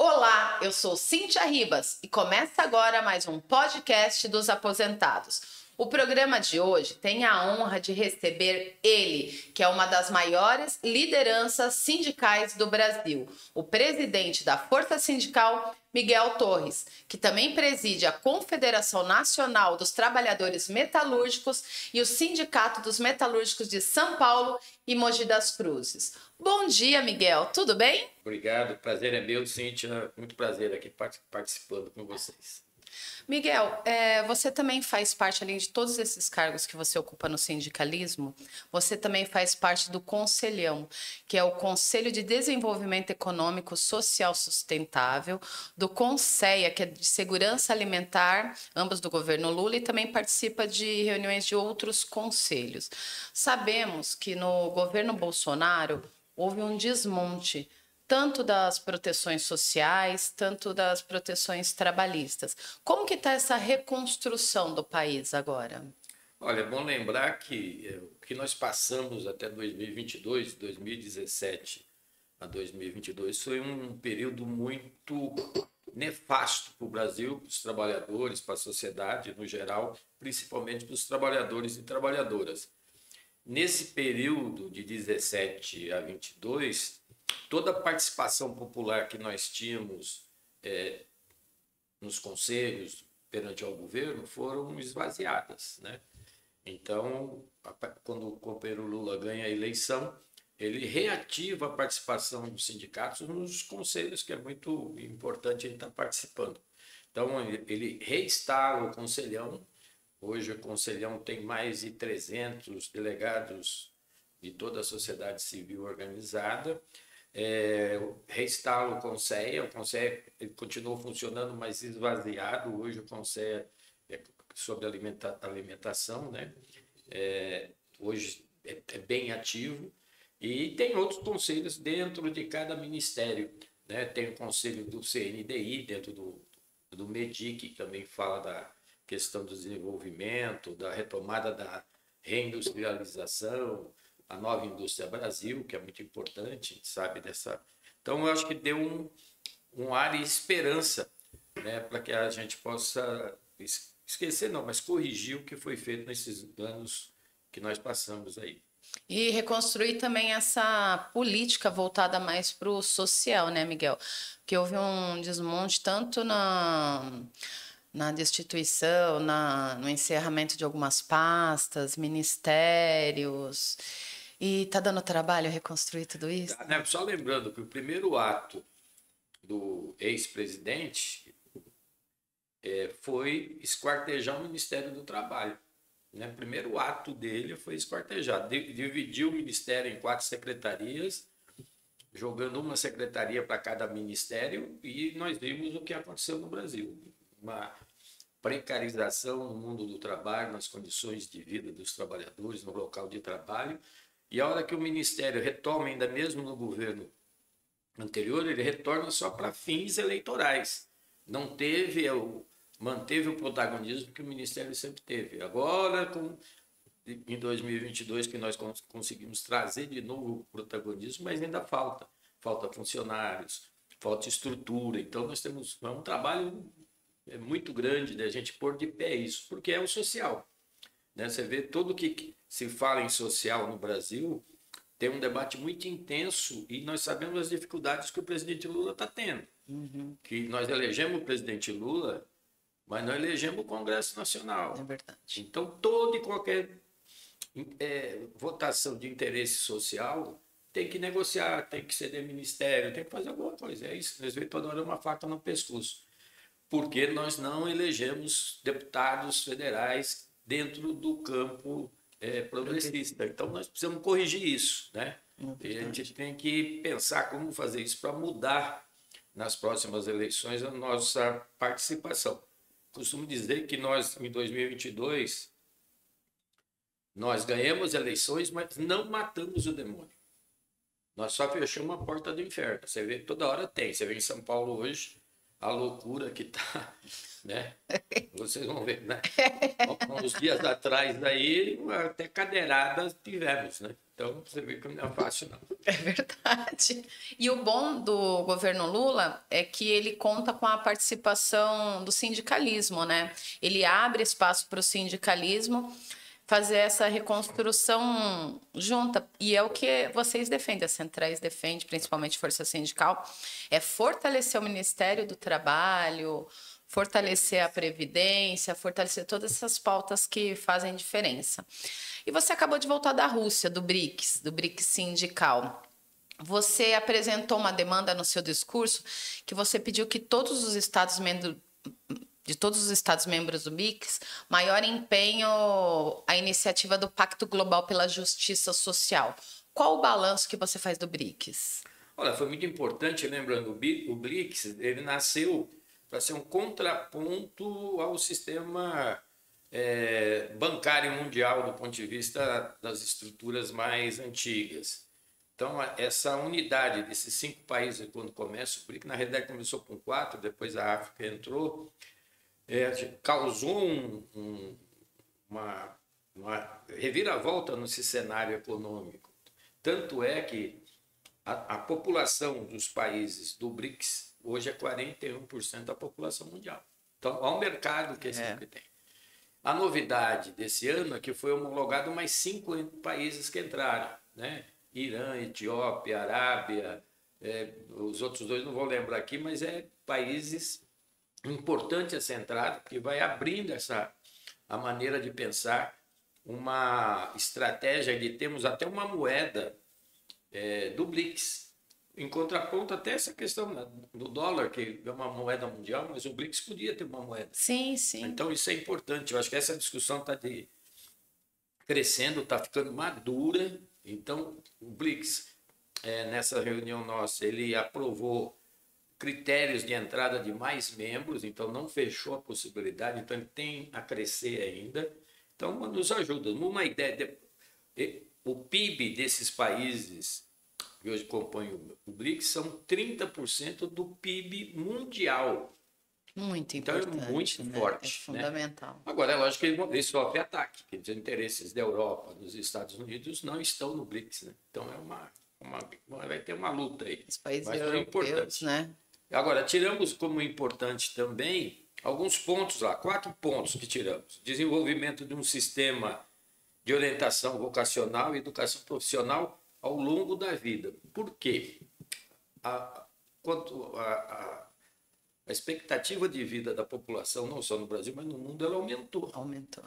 Olá, eu sou Cíntia Ribas e começa agora mais um podcast dos aposentados. O programa de hoje tem a honra de receber ele, que é uma das maiores lideranças sindicais do Brasil, o presidente da Força Sindical, Miguel Torres, que também preside a Confederação Nacional dos Trabalhadores Metalúrgicos e o Sindicato dos Metalúrgicos de São Paulo e Mogi das Cruzes. Bom dia, Miguel, tudo bem? Obrigado, prazer é meu, Cíntia. Muito prazer aqui participando com vocês. Miguel, você também faz parte, além de todos esses cargos que você ocupa no sindicalismo, você também faz parte do Conselhão, que é o Conselho de Desenvolvimento Econômico Social Sustentável, do CONSEA, que é de Segurança Alimentar, ambos do governo Lula, e também participa de reuniões de outros conselhos. Sabemos que no governo Bolsonaro houve um desmonte tanto das proteções sociais, tanto das proteções trabalhistas. Como que está essa reconstrução do país agora? Olha, é bom lembrar que o que nós passamos até 2022, 2017 a 2022, foi um período muito nefasto para o Brasil, para os trabalhadores, para a sociedade no geral, principalmente para os trabalhadores e trabalhadoras. Nesse período de 17 a 22, toda a participação popular que nós tínhamos nos conselhos perante ao governo foram esvaziadas, né? Então, quando o companheiro Lula ganha a eleição, ele reativa a participação dos sindicatos nos conselhos, que é muito importante ele estar participando. Então, ele reinstala o Conselhão. Hoje o Conselhão tem mais de 300 delegados de toda a sociedade civil organizada. Reinstala o CONSEA ele continuou funcionando, mas esvaziado. Hoje o CONSEA é sobre alimentação, né? Hoje é bem ativo. E tem outros conselhos dentro de cada ministério, né? Tem o conselho do CNDI, dentro do MEDI, que também fala da questão do desenvolvimento, da retomada da reindustrialização, a nova indústria Brasil, que é muito importante, sabe dessa. Então, eu acho que deu um ar e esperança, né, para que a gente possa esquecer, não, mas corrigir o que foi feito nesses anos que nós passamos aí. E reconstruir também essa política voltada mais para o social, né, Miguel? Porque houve um desmonte tanto na destituição, no encerramento de algumas pastas, ministérios. E tá dando trabalho reconstruir tudo isso? Tá, né? Só lembrando que o primeiro ato do ex-presidente foi esquartejar o Ministério do Trabalho. Né? O primeiro ato dele foi esquartejar. Dividiu o Ministério em 4 secretarias, jogando uma secretaria para cada ministério, e nós vimos o que aconteceu no Brasil. Uma precarização no mundo do trabalho, nas condições de vida dos trabalhadores, no local de trabalho. E a hora que o Ministério retoma, ainda mesmo no governo anterior, ele retorna só para fins eleitorais. Não manteve o protagonismo que o Ministério sempre teve. Agora, em 2022, que nós conseguimos trazer de novo o protagonismo, mas ainda falta. Falta funcionários, falta estrutura. Então, nós temos um trabalho muito grande de a gente pôr de pé isso, porque é o social. Né? Você vê tudo que se fala em social no Brasil, tem um debate muito intenso, e nós sabemos as dificuldades que o presidente Lula está tendo. Que nós elegemos o presidente Lula, mas não elegemos o Congresso Nacional. É verdade. Então, toda e qualquer votação de interesse social tem que negociar, tem que ceder ministério, tem que fazer alguma coisa. É isso, nós vemos toda hora uma faca no pescoço. Porque nós não elegemos deputados federais dentro do campo progressista. Então, nós precisamos corrigir isso, né? E a gente tem que pensar como fazer isso para mudar nas próximas eleições a nossa participação. Costumo dizer que nós, em 2022, nós ganhamos eleições, mas não matamos o demônio. Nós só fechamos a porta do inferno. Você vê, toda hora tem. Você vê em São Paulo hoje, a loucura que está, né? Vocês vão ver, né? Uns dias atrás aí, até cadeiradas tivemos, né? Então, você vê que não é fácil, não. É verdade. E o bom do governo Lula é que ele conta com a participação do sindicalismo, né? Ele abre espaço para o sindicalismo fazer essa reconstrução junta. E é o que vocês defendem, as centrais defendem, principalmente Força Sindical, é fortalecer o Ministério do Trabalho, fortalecer a Previdência, fortalecer todas essas pautas que fazem diferença. E você acabou de voltar da Rússia, do BRICS sindical. Você apresentou uma demanda no seu discurso que você pediu que todos os Estados membros de todos os Estados-membros do BRICS, maior empenho à iniciativa do Pacto Global pela Justiça Social. Qual o balanço que você faz do BRICS? Olha, foi muito importante, lembrando, o BRICS, ele nasceu para ser um contraponto ao sistema bancário mundial do ponto de vista das estruturas mais antigas. Então, essa unidade desses 5 países, quando começa o BRICS, na realidade começou com 4, depois a África entrou, causou uma reviravolta nesse cenário econômico. Tanto é que a população dos países do BRICS hoje é 41% da população mundial. Então, há um mercado que esse que tem. A novidade desse ano é que foi homologado mais 5 países que entraram, né? Irã, Etiópia, Arábia, os outros 2 não vou lembrar aqui, mas países importante essa entrada, porque vai abrindo a maneira de pensar uma estratégia de termos até uma moeda do BRICS, em contraponto até essa questão do dólar, que é uma moeda mundial, mas o BRICS podia ter uma moeda. Sim, sim. Então isso é importante. Eu acho que essa discussão está crescendo, está ficando madura. Então o BRICS, nessa reunião nossa, ele aprovou critérios de entrada de mais membros, então não fechou a possibilidade, então ele tem a crescer ainda. Então, nos ajuda. Uma ideia, o PIB desses países que hoje compõem o BRICS são 30% do PIB mundial. Muito então, importante. Então, é muito né? forte. É fundamental. Né? Agora, é lógico que ele sofre ataque, que os interesses da Europa, dos Estados Unidos, não estão no BRICS. Né? Então, vai ter uma luta aí. Os países europeus, né? Agora, tiramos como importante também alguns pontos lá, 4 pontos que tiramos. Desenvolvimento de um sistema de orientação vocacional e educação profissional ao longo da vida. Por quê? A expectativa de vida da população, não só no Brasil, mas no mundo, ela aumentou. Aumentou.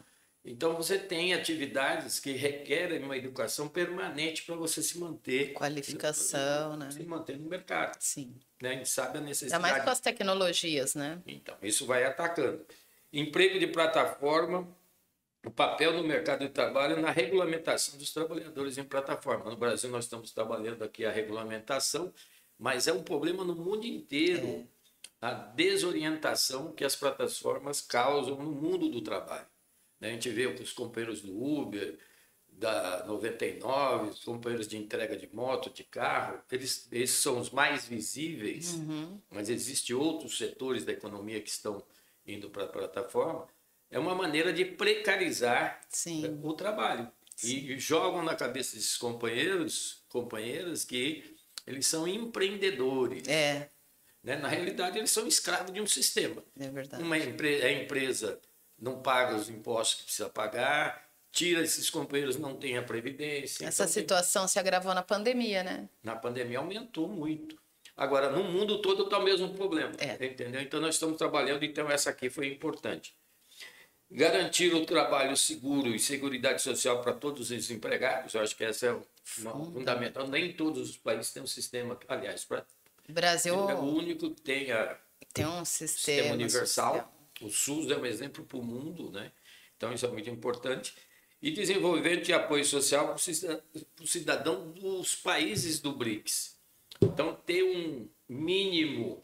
Então, você tem atividades que requerem uma educação permanente para você se manter. Qualificação, né? Se manter no mercado. Sim. Né? A gente sabe a necessidade. Ainda mais com as tecnologias, né? Então, isso vai atacando. Emprego de plataforma, o papel no mercado de trabalho na regulamentação dos trabalhadores em plataforma. No Brasil, nós estamos trabalhando aqui a regulamentação, mas é um problema no mundo inteiro. A desorientação que as plataformas causam no mundo do trabalho. A gente vê os companheiros do Uber, da 99, os companheiros de entrega de moto, de carro, eles são os mais visíveis, mas existem outros setores da economia que estão indo para a plataforma. É uma maneira de precarizar o trabalho. E jogam na cabeça desses companheiras que eles são empreendedores. Né? Na realidade, eles são escravos de um sistema. É verdade. A empresa não paga os impostos que precisa pagar, tira esses companheiros, não tem a previdência. Essa situação se agravou na pandemia, né? Na pandemia aumentou muito. Agora, no mundo todo está o mesmo problema. Entendeu? Então, nós estamos trabalhando, então essa aqui foi importante. Garantir o trabalho seguro e seguridade social para todos os empregados, eu acho que essa é fundamental. Nem todos os países têm um sistema, aliás, o Brasil é o único que tem um sistema universal. social. O SUS é um exemplo para o mundo, né? Então isso é muito importante. E desenvolvimento de apoio social para o cidadão dos países do BRICS. Então, ter um mínimo,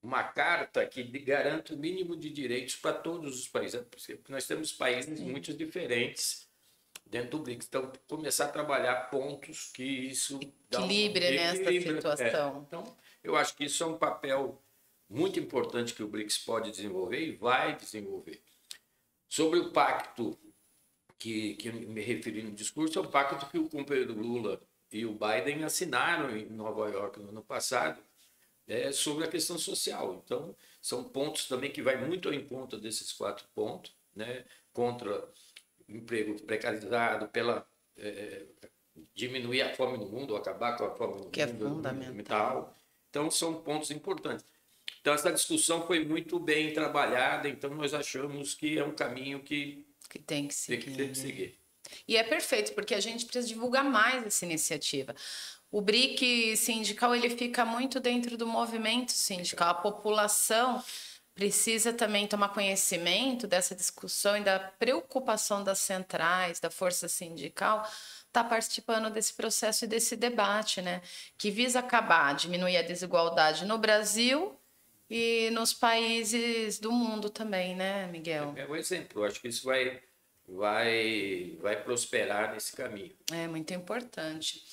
uma carta que garanta o mínimo de direitos para todos os países. Porque nós temos países muito diferentes dentro do BRICS. Então, começar a trabalhar pontos que isso dá equilíbrio nessa situação. Então, eu acho que isso é um papel muito importante que o BRICS pode desenvolver e vai desenvolver. Sobre o pacto que me referi no discurso é o pacto que o companheiro Lula e o Biden assinaram em Nova York no ano passado, sobre a questão social. Então, são pontos também que vai muito ao encontro desses 4 pontos, né? Contra emprego precarizado, pela diminuir a fome no mundo, acabar com a fome no Que é mundo, fundamental. Então, são pontos importantes. Então, essa discussão foi muito bem trabalhada, então nós achamos que é um caminho que tem que tem que ter que seguir. seguir. E é perfeito, porque a gente precisa divulgar mais essa iniciativa. O BRIC sindical, ele fica muito dentro do movimento sindical. A população precisa também tomar conhecimento dessa discussão e da preocupação das centrais, da força sindical, tá participando desse processo e desse debate, né? Que visa acabar, diminuir a desigualdade no Brasil e nos países do mundo também, né, Miguel? É um exemplo. Eu acho que isso vai prosperar nesse caminho. É muito importante.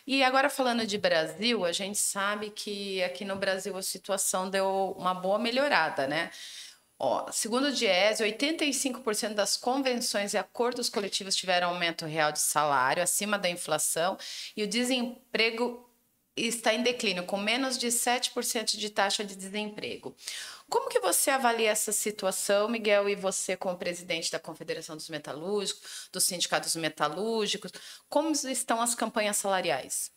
E agora falando de Brasil, a gente sabe que aqui no Brasil a situação deu uma boa melhorada, né? Ó, segundo o Diese, 85% das convenções e acordos coletivos tiveram aumento real de salário acima da inflação e o desemprego está em declínio, com menos de 7% de taxa de desemprego. Como que você avalia essa situação, Miguel, e você como presidente da Confederação dos Metalúrgicos, dos sindicatos metalúrgicos, como estão as campanhas salariais?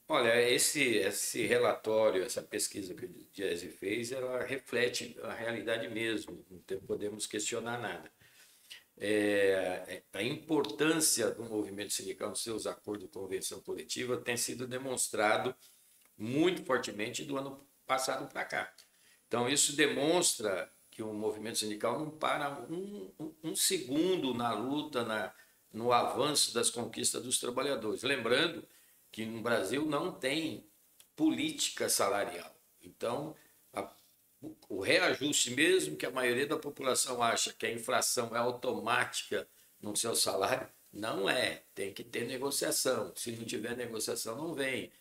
Olha, esse relatório, essa pesquisa que o Diese fez, ela reflete a realidade mesmo, não podemos questionar nada. A importância do movimento sindical nos seus acordos de convenção coletiva tem sido demonstrado muito fortemente do ano passado para cá. Então, isso demonstra que o movimento sindical não para um segundo na luta, no avanço das conquistas dos trabalhadores. Lembrando que no Brasil não tem política salarial. Então, o reajuste, mesmo que a maioria da população acha que a inflação é automática no seu salário, não é. Tem que ter negociação. Se não tiver negociação, não vem.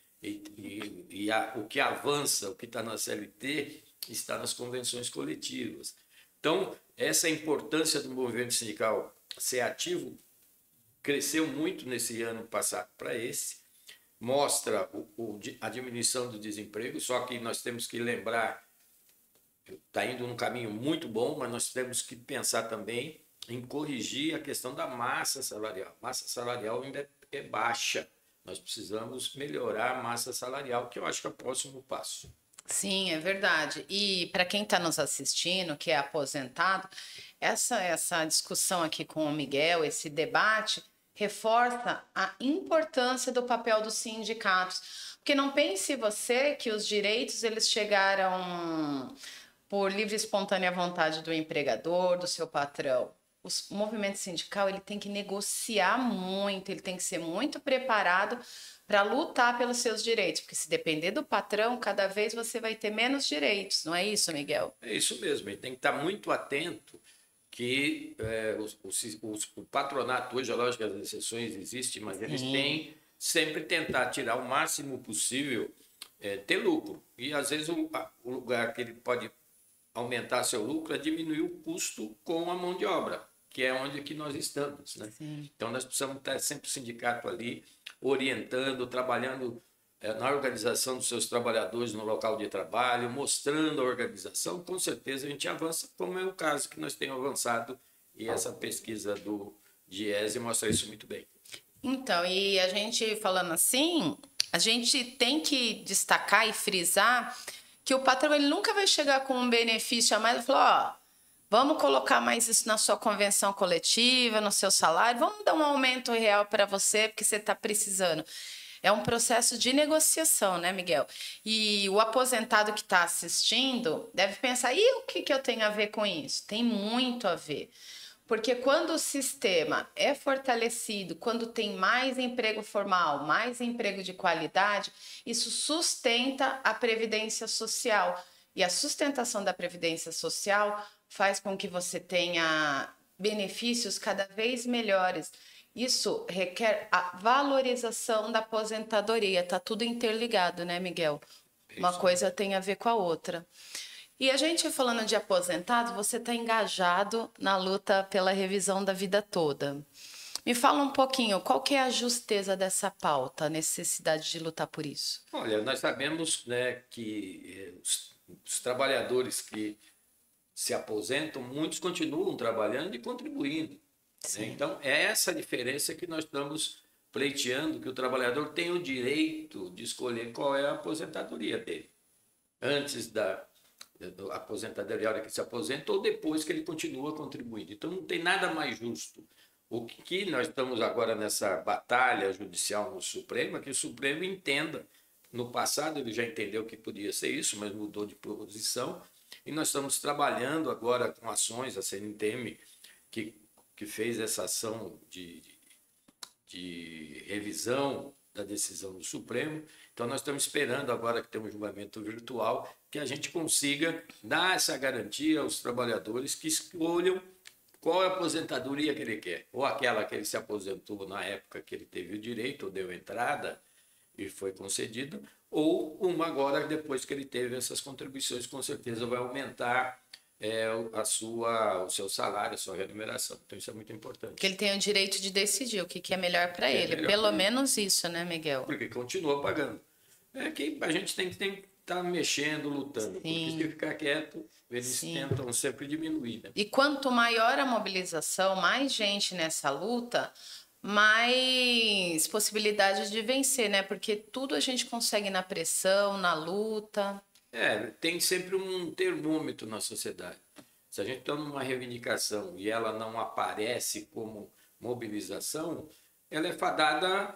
O que avança, o que está na CLT, está nas convenções coletivas. Então, essa importância do movimento sindical ser ativo cresceu muito nesse ano passado para esse. Mostra a diminuição do desemprego, só que nós temos que lembrar, está indo num caminho muito bom, mas nós temos que pensar também em corrigir a questão da massa salarial. A massa salarial ainda é baixa. Nós precisamos melhorar a massa salarial, que eu acho que é o próximo passo. Sim, é verdade. E para quem está nos assistindo, que é aposentado, essa discussão aqui com o Miguel, esse debate, reforça a importância do papel dos sindicatos. Porque não pense você que os direitos eles chegaram por livre e espontânea vontade do empregador, do seu patrão. O movimento sindical ele tem que negociar muito, ele tem que ser muito preparado para lutar pelos seus direitos, porque se depender do patrão, cada vez você vai ter menos direitos, não é isso, Miguel? É isso mesmo, ele tem que estar muito atento que o patronato, hoje é lógico que as exceções existem, mas eles têm sempre tentar tirar o máximo possível, ter lucro. E às vezes o lugar que ele pode aumentar seu lucro é diminuir o custo com a mão de obra, que é onde que nós estamos, né? Então nós precisamos estar sempre o sindicato ali orientando, trabalhando na organização dos seus trabalhadores no local de trabalho, mostrando a organização. Com certeza a gente avança, como é o caso que nós temos avançado, e essa pesquisa do Diese mostra isso muito bem. Então, e a gente falando assim, a gente tem que destacar e frisar que o patrão ele nunca vai chegar com um benefício a mais e falar, ó, vamos colocar mais isso na sua convenção coletiva, no seu salário, vamos dar um aumento real para você, porque você está precisando. É um processo de negociação, né, Miguel? E o aposentado que está assistindo deve pensar, e o que eu tenho a ver com isso? Tem muito a ver. Porque quando o sistema é fortalecido, quando tem mais emprego formal, mais emprego de qualidade, isso sustenta a previdência social. E a sustentação da previdência social faz com que você tenha benefícios cada vez melhores. Isso requer a valorização da aposentadoria. Está tudo interligado, né, Miguel? Uma coisa tem a ver com a outra. E a gente falando de aposentado, você está engajado na luta pela revisão da vida toda. Me fala um pouquinho, qual que é a justeza dessa pauta, a necessidade de lutar por isso? Olha, nós sabemos, né, que os trabalhadores que se aposentam, muitos continuam trabalhando e contribuindo, né? Sim. Então, é essa a diferença que nós estamos pleiteando, que o trabalhador tem o direito de escolher qual é a aposentadoria dele, antes da aposentadoria, a hora que se aposenta, ou depois que ele continua contribuindo. Então, não tem nada mais justo. O que nós estamos agora nessa batalha judicial no Supremo é que o Supremo entenda. No passado ele já entendeu que podia ser isso, mas mudou de posição. E nós estamos trabalhando agora com ações, a CNTM, que fez essa ação de revisão da decisão do Supremo. Então, nós estamos esperando agora que tem um julgamento virtual, que a gente consiga dar essa garantia aos trabalhadores que escolham qual é a aposentadoria que ele quer. Ou aquela que ele se aposentou na época que ele teve o direito, ou deu entrada e foi concedido, ou uma agora depois que ele teve essas contribuições, com certeza vai aumentar o seu salário, a sua remuneração. Então, isso é muito importante. Que ele tem o direito de decidir o que é melhor para ele. Pelo menos isso, né, Miguel? Porque continua pagando. É que a gente tem que estar mexendo, lutando. Sim. Porque se ficar quieto, eles tentam sempre diminuir. Né? E quanto maior a mobilização, mais gente nessa luta, mais possibilidades de vencer, né? Porque tudo a gente consegue na pressão, na luta. Tem sempre um termômetro na sociedade. Se a gente está numa reivindicação e ela não aparece como mobilização, ela é fadada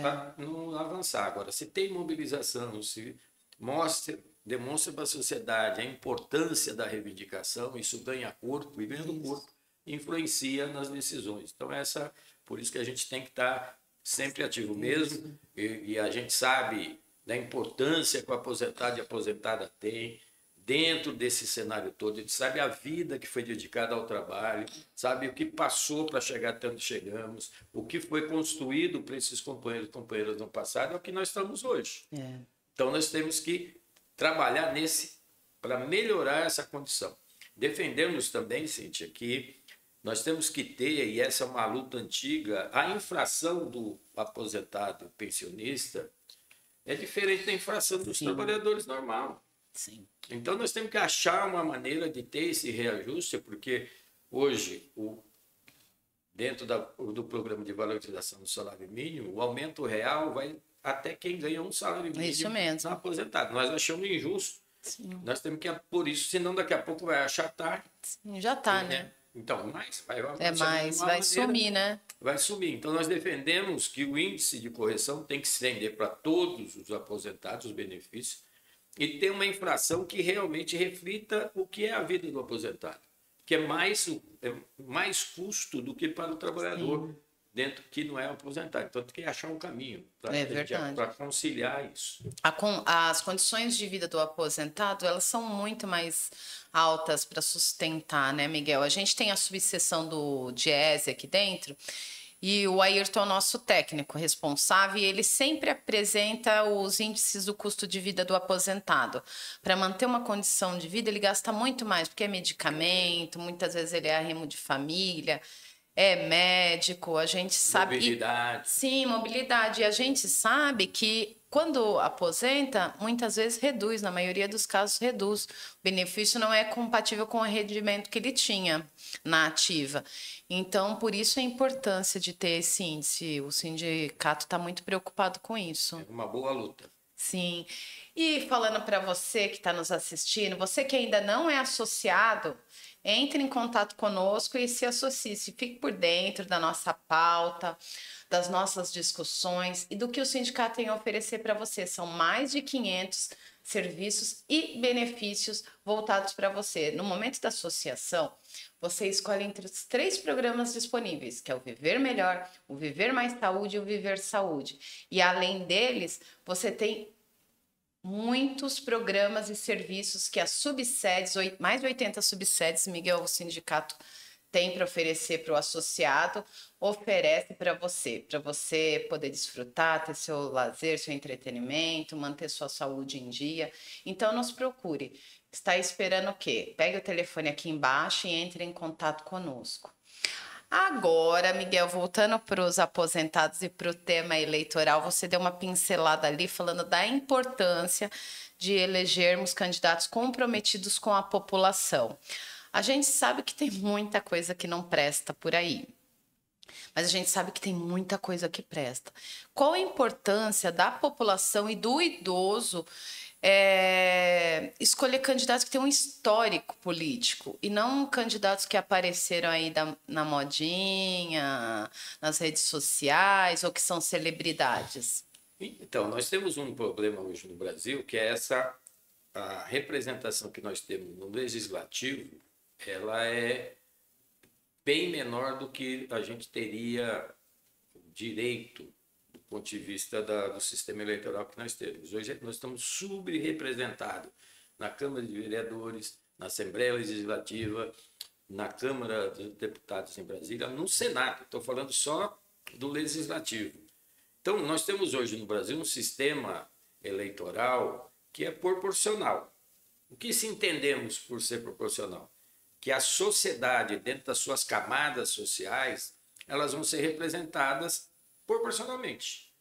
para não avançar. Agora, se tem mobilização, se demonstra para a sociedade a importância da reivindicação, isso ganha corpo, e ganhando corpo, influencia nas decisões. Então, por isso que a gente tem que estar sempre ativo mesmo, e a gente sabe da importância que o aposentado e a aposentada tem dentro desse cenário todo. A gente sabe a vida que foi dedicada ao trabalho, sabe o que passou para chegar até onde chegamos, o que foi construído para esses companheiros e companheiras no passado, é o que nós estamos hoje. Então, nós temos que trabalhar para melhorar essa condição. Defendemos também, Cíntia, que nós temos que ter, e essa é uma luta antiga, a infração do aposentado pensionista é diferente da infração dos trabalhadores normal. Sim. Então, nós temos que achar uma maneira de ter esse reajuste, porque hoje, dentro do programa de valorização do salário mínimo, o aumento real vai até quem ganha um salário mínimo. Isso mesmo. Aposentado. Nós achamos injusto. Sim. Nós temos que, por isso, senão daqui a pouco vai achatar. Sim, já está, né? Então, vai sumir, né? Vai sumir. Então, nós defendemos que o índice de correção tem que se estender para todos os aposentados, os benefícios, e ter uma inflação que realmente reflita o que é a vida do aposentado, que é mais custo do que para o trabalhador dentro que não é aposentado. Então, tem que achar um caminho para conciliar isso. As condições de vida do aposentado, elas são muito mais altas para sustentar, né, Miguel? A gente tem a subseção do Diese aqui dentro, e o Ayrton é o nosso técnico responsável, e ele sempre apresenta os índices do custo de vida do aposentado. Para manter uma condição de vida, ele gasta muito mais, porque é medicamento, muitas vezes ele é arrimo de família, é médico, a gente sabe... Mobilidade. Sim, mobilidade. E a gente sabe que quando aposenta, muitas vezes reduz, na maioria dos casos reduz. O benefício não é compatível com o rendimento que ele tinha na ativa. Então, por isso a importância de ter esse índice. O sindicato está muito preocupado com isso. É uma boa luta. Sim. E falando para você que está nos assistindo, você que ainda não é associado, entre em contato conosco e se associe, fique por dentro da nossa pauta, das nossas discussões e do que o sindicato tem a oferecer para você. São mais de 500 serviços e benefícios voltados para você. No momento da associação, você escolhe entre os 3 programas disponíveis, que é o Viver Melhor, o Viver Mais Saúde e o Viver Saúde. E além deles, você tem muitos programas e serviços que as subsedes, mais de 80 subsedes, Miguel, o sindicato tem para oferecer para o associado, oferece para você poder desfrutar, ter seu lazer, seu entretenimento, manter sua saúde em dia. Então, nos procure. Está esperando o quê? Pegue o telefone aqui embaixo e entre em contato conosco. Agora, Miguel, voltando para os aposentados e para o tema eleitoral, você deu uma pincelada ali falando da importância de elegermos candidatos comprometidos com a população. A gente sabe que tem muita coisa que não presta por aí, mas a gente sabe que tem muita coisa que presta. Qual a importância da população e do idoso escolher candidatos que têm um histórico político e não candidatos que apareceram aí na modinha, nas redes sociais ou que são celebridades? Então, nós temos um problema hoje no Brasil, que é a representação que nós temos no legislativo, ela é bem menor do que a gente teria direito do ponto de vista do sistema eleitoral que nós temos. Hoje nós estamos subrepresentados na Câmara de Vereadores, na Assembleia Legislativa, na Câmara dos Deputados em Brasília, no Senado. Estou falando só do Legislativo. Então, nós temos hoje no Brasil um sistema eleitoral que é proporcional. O que se entendemos por ser proporcional? Que a sociedade, dentro das suas camadas sociais, elas vão ser representadas proporcionalmente.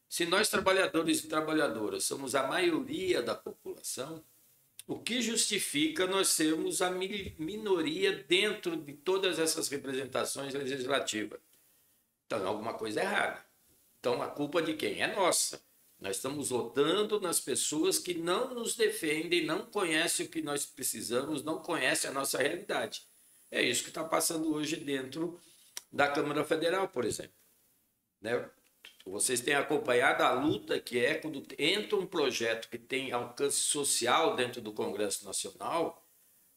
Se nós, trabalhadores e trabalhadoras, somos a maioria da população, o que justifica nós sermos a minoria dentro de todas essas representações legislativas? Então, alguma coisa errada. Então, a culpa de quem? É nossa. Nós estamos votando nas pessoas que não nos defendem, não conhecem o que nós precisamos, não conhecem a nossa realidade. É isso que está passando hoje dentro da Câmara Federal, por exemplo. Né? Vocês têm acompanhado a luta que é quando entra um projeto que tem alcance social dentro do Congresso Nacional,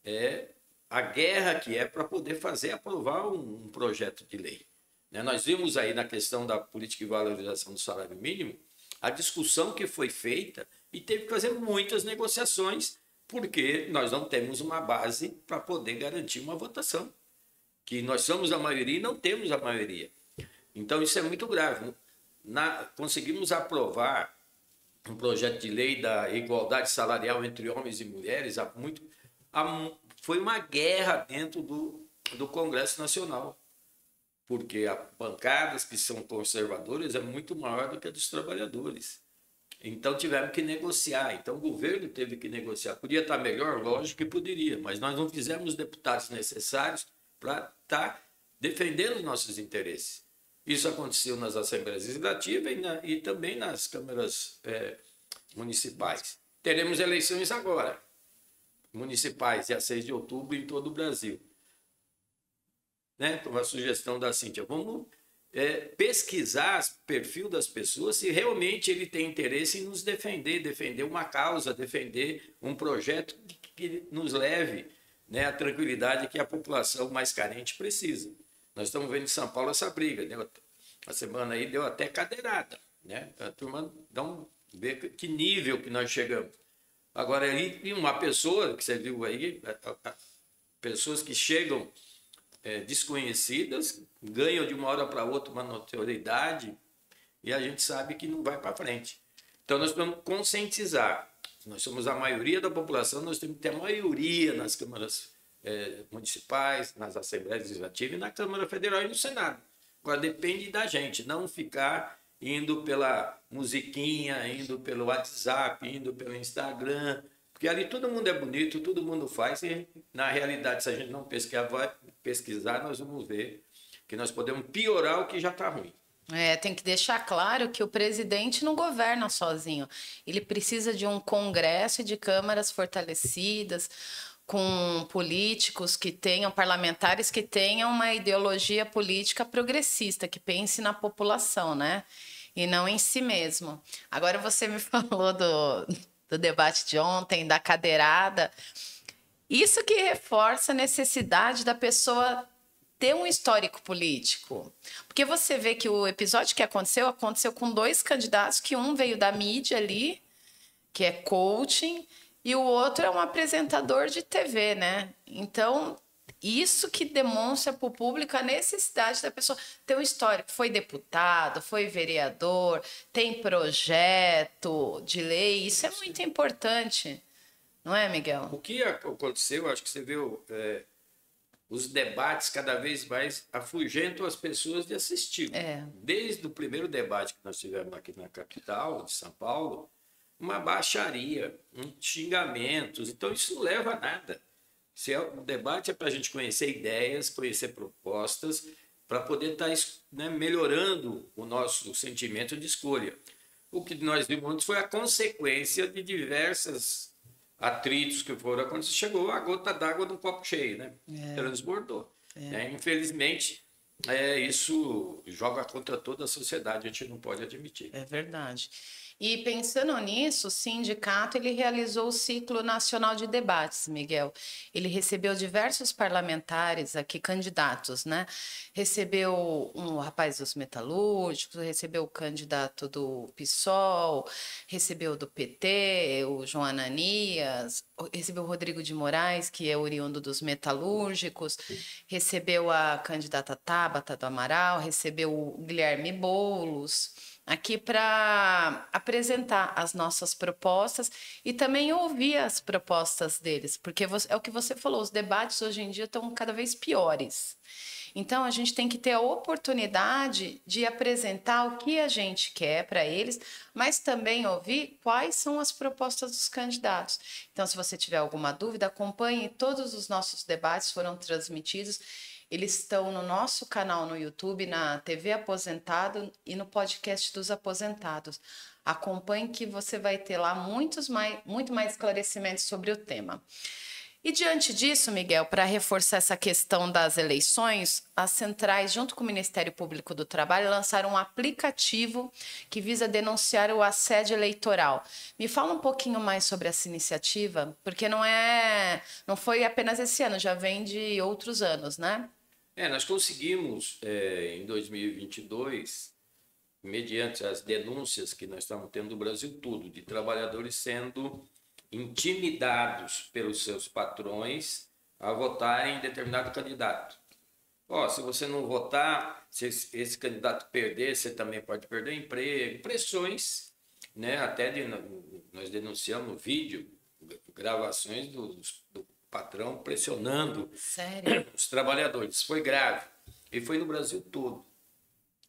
é a guerra que é para poder aprovar um projeto de lei. Né? Nós vimos aí na questão da política de valorização do salário mínimo, a discussão que foi feita e teve que fazer muitas negociações, porque nós não temos uma base para poder garantir uma votação. Que nós somos a maioria e não temos a maioria. Então, isso é muito grave. Conseguimos aprovar um projeto de lei da igualdade salarial entre homens e mulheres. Foi uma guerra dentro do Congresso Nacional, porque as bancadas que são conservadoras é muito maior do que a dos trabalhadores. Então, tivemos que negociar. Então, o governo teve que negociar. Podia estar melhor? Lógico que poderia, mas nós não fizemos os deputados necessários para estar defendendo os nossos interesses. Isso aconteceu nas Assembleias Legislativas e também nas câmaras municipais. Teremos eleições agora, municipais, dia 6 de outubro, em todo o Brasil. Né? Então, a sugestão da Cíntia, vamos pesquisar o perfil das pessoas, se realmente ele tem interesse em nos defender uma causa, defender um projeto que nos leve, né, à tranquilidade que a população mais carente precisa. Nós estamos vendo em São Paulo essa briga. A semana aí deu até cadeirada. Né? A turma vê que nível que nós chegamos. Agora, e uma pessoa que você viu aí, pessoas que chegam desconhecidas, ganham de uma hora para outra uma notoriedade e a gente sabe que não vai para frente. Então, nós precisamos conscientizar. Nós somos a maioria da população, nós temos que ter a maioria nas câmaras municipais, nas Assembleias Legislativas e na Câmara Federal e no Senado. Agora, depende da gente, não ficar indo pela musiquinha, indo pelo WhatsApp, indo pelo Instagram, porque ali todo mundo é bonito, todo mundo faz, e na realidade, se a gente não pesquisar, nós vamos ver que nós podemos piorar o que já está ruim. Tem que deixar claro que o presidente não governa sozinho. Ele precisa de um congresso e de câmaras fortalecidas, com políticos que tenham, parlamentares que tenham uma ideologia política progressista, que pense na população, né? E não em si mesmo. Agora você me falou do debate de ontem, da cadeirada. Isso que reforça a necessidade da pessoa ter um histórico político. Porque você vê que o episódio que aconteceu com 2 candidatos, que um veio da mídia ali, que é coaching, e o outro é um apresentador de TV, né? Então, isso que demonstra para o público a necessidade da pessoa ter um histórico. Foi deputado, foi vereador, tem projeto de lei. Isso é muito importante, não é, Miguel? O que aconteceu, acho que você viu, os debates cada vez mais afugentam as pessoas de assistir. Desde o primeiro debate que nós tivemos aqui na capital, de São Paulo, uma baixaria, xingamentos. Então, isso não leva a nada. O debate é para a gente conhecer ideias, conhecer propostas, para poder estar melhorando o nosso sentimento de escolha. O que nós vimos antes foi a consequência de diversos atritos que foram acontecendo. Chegou a gota d'água do copo cheio, né? Transbordou. Infelizmente, isso joga contra toda a sociedade, a gente não pode admitir. É verdade. E pensando nisso, o sindicato ele realizou o ciclo nacional de debates, Miguel. Ele recebeu diversos parlamentares aqui, candidatos, né? Recebeu um rapaz dos metalúrgicos, recebeu o candidato do PSOL, recebeu do PT, o João Ananias, recebeu o Rodrigo de Moraes, que é oriundo dos metalúrgicos, recebeu a candidata Tabata do Amaral, recebeu o Guilherme Boulos, aqui para apresentar as nossas propostas e também ouvir as propostas deles, porque é o que você falou, os debates hoje em dia estão cada vez piores. Então, a gente tem que ter a oportunidade de apresentar o que a gente quer para eles, mas também ouvir quais são as propostas dos candidatos. Então, se você tiver alguma dúvida, acompanhe. Todos os nossos debates foram transmitidos. Eles estão no nosso canal no YouTube, na TV Aposentado e no podcast dos Aposentados. Acompanhe que você vai ter lá muito mais esclarecimentos sobre o tema. E diante disso, Miguel, para reforçar essa questão das eleições, as centrais, junto com o Ministério Público do Trabalho, lançaram um aplicativo que visa denunciar o assédio eleitoral. Me fala um pouquinho mais sobre essa iniciativa, porque não foi apenas esse ano, já vem de outros anos, né? Nós conseguimos, em 2022, mediante as denúncias que nós estamos tendo no Brasil todo, de trabalhadores sendo intimidados pelos seus patrões a votarem em determinado candidato. Se você não votar, se esse candidato perder, você também pode perder o emprego. Pressões, né? Nós denunciamos vídeo, gravações do patrão pressionando os trabalhadores. Foi grave. E foi no Brasil todo.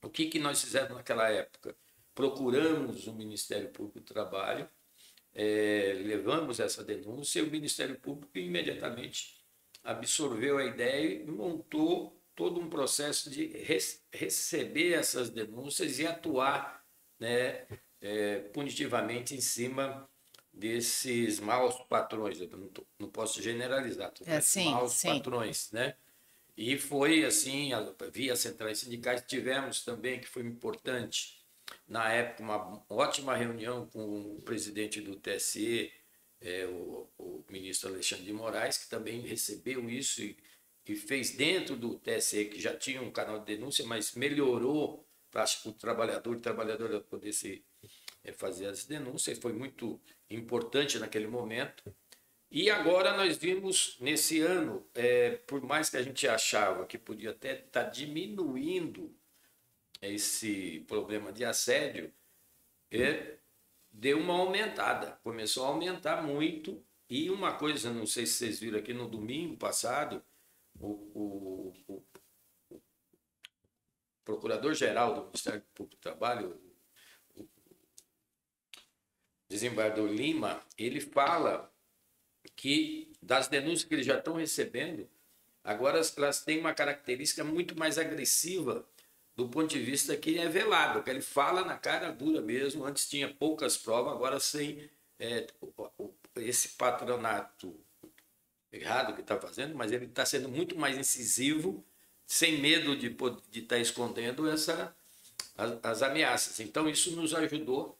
O que nós fizemos naquela época? Procuramos o Ministério Público do Trabalho, levamos essa denúncia e o Ministério Público imediatamente absorveu a ideia e montou todo um processo de receber essas denúncias e atuar, né, punitivamente em cima desses maus patrões. Eu não posso generalizar, maus patrões, né? E foi assim, via centrais sindicais, tivemos também, que foi importante, na época, uma ótima reunião com o presidente do TSE, o ministro Alexandre de Moraes, que também recebeu isso e fez dentro do TSE, que já tinha um canal de denúncia, mas melhorou para o trabalhador poder fazer as denúncias. Foi muito importante naquele momento. E agora nós vimos, nesse ano, por mais que a gente achava que podia até estar diminuindo esse problema de assédio, deu uma aumentada, começou a aumentar muito. E uma coisa, não sei se vocês viram aqui no domingo passado, o procurador-geral do Ministério Público do Trabalho, o desembargador Lima, ele fala que das denúncias que eles já estão recebendo, agora elas têm uma característica muito mais agressiva do ponto de vista que é velado, que ele fala na cara dura mesmo. Antes tinha poucas provas, agora sem esse patronato errado que está fazendo, mas ele está sendo muito mais incisivo, sem medo de estar escondendo as ameaças. Então, isso nos ajudou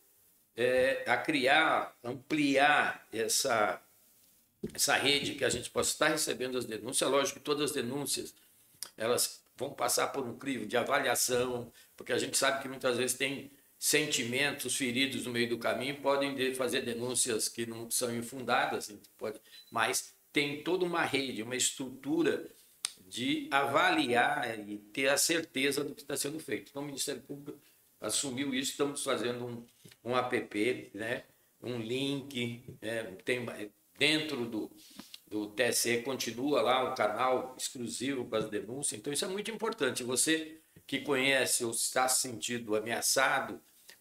a ampliar essa rede, que a gente possa estar recebendo as denúncias. Lógico que todas as denúncias elas vão passar por um crivo de avaliação, porque a gente sabe que muitas vezes tem sentimentos feridos no meio do caminho, podem fazer denúncias que não são infundadas, mas tem toda uma rede, uma estrutura de avaliar e ter a certeza do que está sendo feito. Então, o Ministério Público assumiu isso, estamos fazendo um app, né, um link, tem dentro do do TSE continua lá um canal exclusivo para as denúncias. Então, isso é muito importante. Você que conhece ou está se sentindo ameaçado,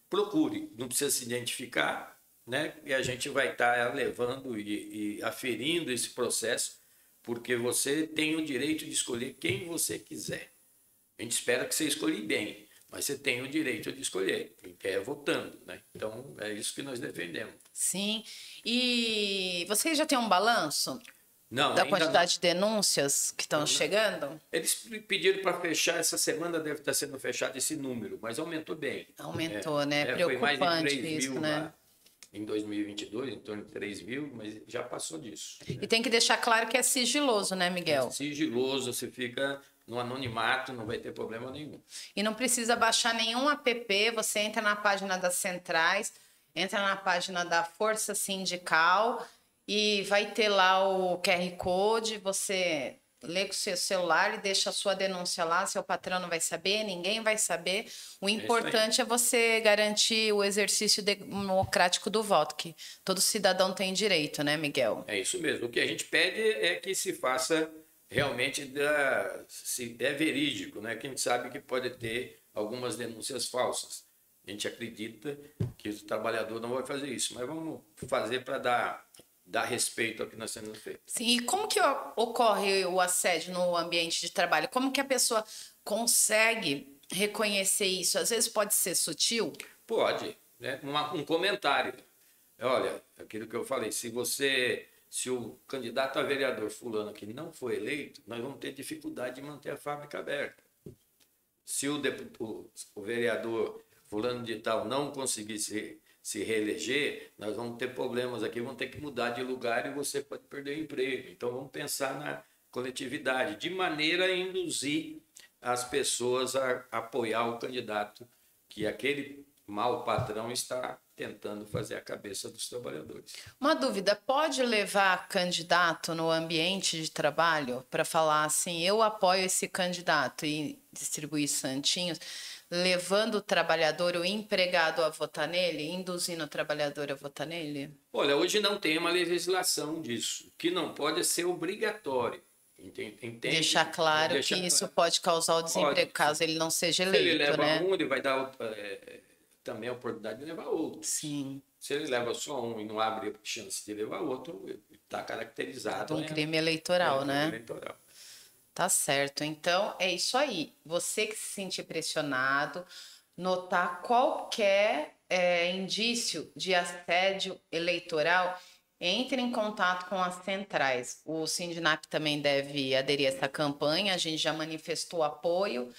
procure, não precisa se identificar, né? E a gente vai estar levando e aferindo esse processo, porque você tem o direito de escolher quem você quiser. A gente espera que você escolha bem, mas você tem o direito de escolher, quem quer votando, né? Então, é isso que nós defendemos. Sim. E vocês já têm um balanço Não, da ainda não. quantidade de denúncias que estão chegando? Eles pediram para fechar essa semana, deve estar sendo fechado esse número, mas aumentou bem. Aumentou, né? Foi mais de Preocupante 3 isso, mil né? lá em 2022, em torno de 3 mil, mas já passou disso. E tem que deixar claro que é sigiloso, né, Miguel? Sigiloso, você fica no anonimato, não vai ter problema nenhum. E não precisa baixar nenhum app, você entra na página das centrais, entra na página da Força Sindical e vai ter lá o QR Code, você lê com o seu celular e deixa a sua denúncia lá, seu patrão não vai saber, ninguém vai saber. O importante é você garantir o exercício democrático do voto, que todo cidadão tem direito, né, Miguel? É isso mesmo. O que a gente pede é que se faça realmente, se é verídico, né? Que a gente sabe que pode ter algumas denúncias falsas. A gente acredita que o trabalhador não vai fazer isso, mas vamos fazer para dar respeito ao que nós temos feito. Sim, e como que ocorre o assédio no ambiente de trabalho? Como que a pessoa consegue reconhecer isso? Às vezes pode ser sutil? Pode, né? Um comentário. Olha, aquilo que eu falei, se o candidato a vereador fulano aqui não for eleito, nós vamos ter dificuldade de manter a fábrica aberta. Se o vereador fulano de tal não conseguir se reeleger, nós vamos ter problemas aqui, vamos ter que mudar de lugar e você pode perder o emprego. Então, vamos pensar na coletividade, de maneira a induzir as pessoas a apoiar o candidato que aquele mau patrão está tentando fazer a cabeça dos trabalhadores. Uma dúvida, pode levar candidato no ambiente de trabalho para falar assim, eu apoio esse candidato e distribuir santinhos, levando o trabalhador, o empregado a votar nele, induzindo o trabalhador a votar nele? Olha, hoje não tem uma legislação disso. O que não pode é ser obrigatório. Entende? Deixar claro que isso pode causar o desemprego, caso ele não seja eleito, se ele leva né? um, ele vai dar também a oportunidade de levar outro. Sim. Se ele leva só um e não abre chance de levar outro, está caracterizado. Um crime eleitoral, né? Eleitoral. Tá certo. Então, é isso aí. Você que se sentir pressionado, notar qualquer indício de assédio eleitoral, entre em contato com as centrais. O Sindinap também deve aderir a essa campanha, a gente já manifestou apoio.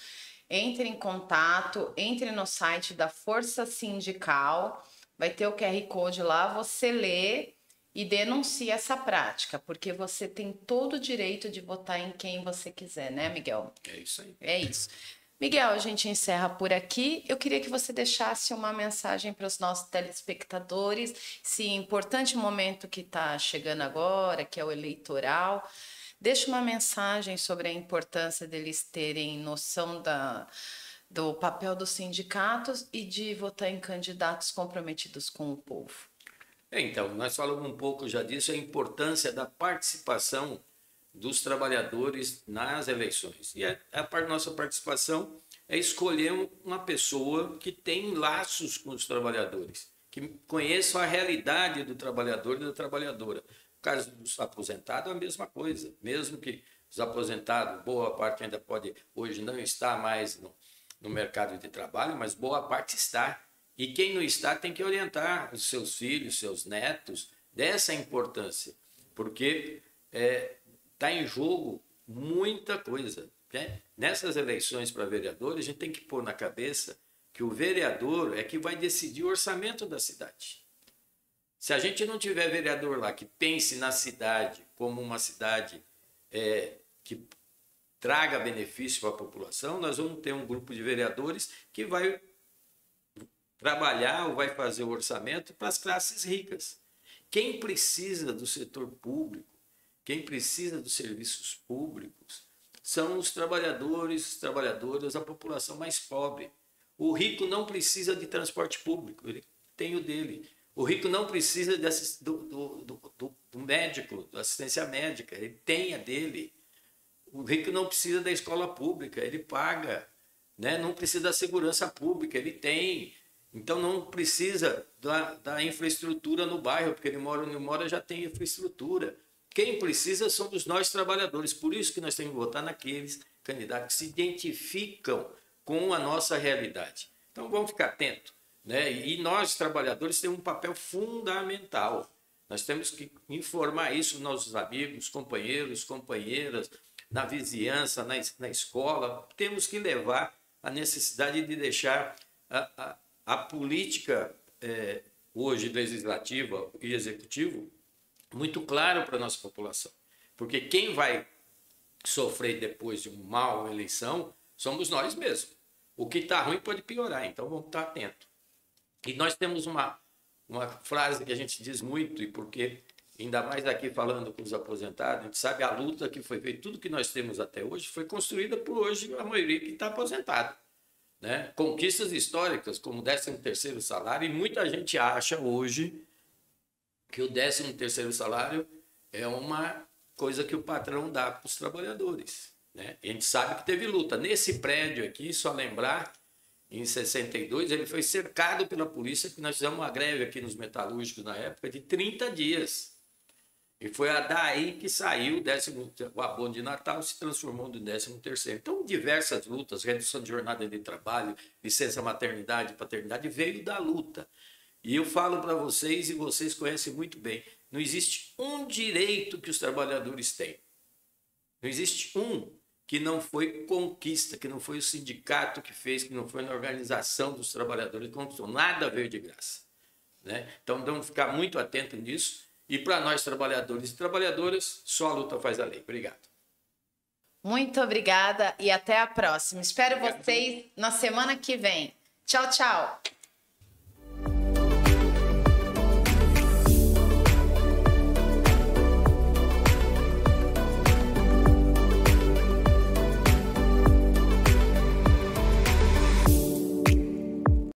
Entre em contato, entre no site da Força Sindical, vai ter o QR Code lá, você lê e denuncia essa prática, porque você tem todo o direito de votar em quem você quiser, né, Miguel? É isso aí. É isso. Miguel, a gente encerra por aqui. Eu queria que você deixasse uma mensagem para os nossos telespectadores, esse importante momento que está chegando agora, que é o eleitoral. Deixe uma mensagem sobre a importância deles terem noção do papel dos sindicatos e de votar em candidatos comprometidos com o povo. Então, nós falamos um pouco já disso, a importância da participação dos trabalhadores nas eleições. E a nossa participação é escolher uma pessoa que tem laços com os trabalhadores, que conheça a realidade do trabalhador e da trabalhadora. No caso dos aposentados, é a mesma coisa. Mesmo que os aposentados, boa parte ainda pode, hoje não está mais no mercado de trabalho, mas boa parte está. E quem não está tem que orientar os seus filhos, seus netos, dessa importância. Porque está em jogo muita coisa. Né? Nessas eleições para vereadores, a gente tem que pôr na cabeça que o vereador é que vai decidir o orçamento da cidade. Se a gente não tiver vereador lá que pense na cidade como uma cidade que traga benefício para a população, nós vamos ter um grupo de vereadores que vai trabalhar ou vai fazer o orçamento para as classes ricas. Quem precisa do setor público, quem precisa dos serviços públicos, são os trabalhadores, trabalhadoras, a população mais pobre. O rico não precisa de transporte público, ele tem o dele. O rico não precisa do médico, assistência médica, ele tem a dele. O rico não precisa da escola pública, ele paga, né? Não precisa da segurança pública, ele tem. Então não precisa da infraestrutura no bairro, porque ele mora onde mora, já tem infraestrutura. Quem precisa somos nós trabalhadores, por isso que nós temos que votar naqueles candidatos que se identificam com a nossa realidade. Então vamos ficar atentos, né? E nós trabalhadores temos um papel fundamental. Nós temos que informar isso aos nossos amigos, companheiros, companheiras, na vizinhança, na escola. Temos que levar a necessidade de deixar a política hoje legislativa e executiva muito claro para a nossa população. Porque quem vai sofrer depois de uma mal eleição somos nós mesmos. O que está ruim pode piorar, então vamos estar atentos. E nós temos uma frase que a gente diz muito, e porque, ainda mais aqui falando com os aposentados, a gente sabe a luta que foi feita, tudo que nós temos até hoje foi construída por hoje a maioria que está aposentado. Né? Conquistas históricas, como o 13º salário, e muita gente acha hoje que o 13º salário é uma coisa que o patrão dá para os trabalhadores. Né? A gente sabe que teve luta. Nesse prédio aqui, só lembrar, em 62, ele foi cercado pela polícia, que nós fizemos uma greve aqui nos metalúrgicos na época de 30 dias. E foi daí que saiu o abono de Natal, se transformou no 13º. Então, diversas lutas, redução de jornada de trabalho, licença maternidade, paternidade, veio da luta. E eu falo para vocês, e vocês conhecem muito bem, não existe um direito que os trabalhadores têm. Não existe um que não foi conquista, que não foi o sindicato que fez, que não foi na organização dos trabalhadores que conquistou. Nada veio de graça. Né? Então, vamos ficar muito atentos nisso. E para nós, trabalhadores e trabalhadoras, só a luta faz a lei. Obrigado. Muito obrigada e até a próxima. Espero vocês na semana que vem. Tchau, tchau.